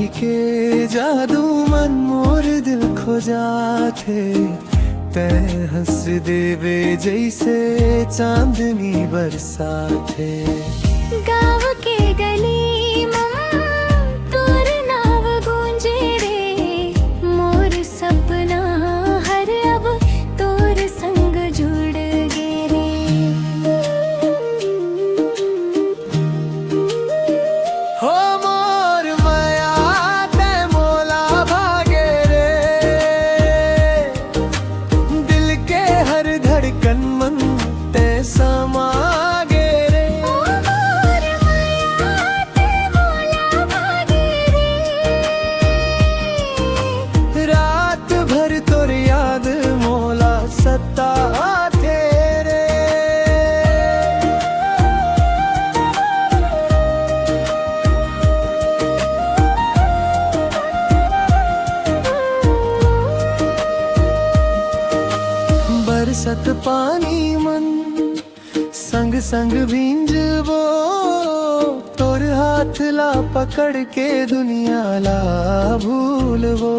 आखी के जादू मन मोर दिल खो जाते, तय हंस देवे जैसे चांदनी बरसाते। गाँव के गली तोर नाव गूंजे रे, मोर सपना हर अब तोर संग जुड़ गे रे। हो मोर माया ते मोला भागे रे, दिल के हर धड़कन मन ते समा गे रे। रात भर तोर याद मोला सता तेरे। बरसत पानी मन संग संग भींजबो, तोर हाथ ला पकड़ के दुनिया ला भूलबो।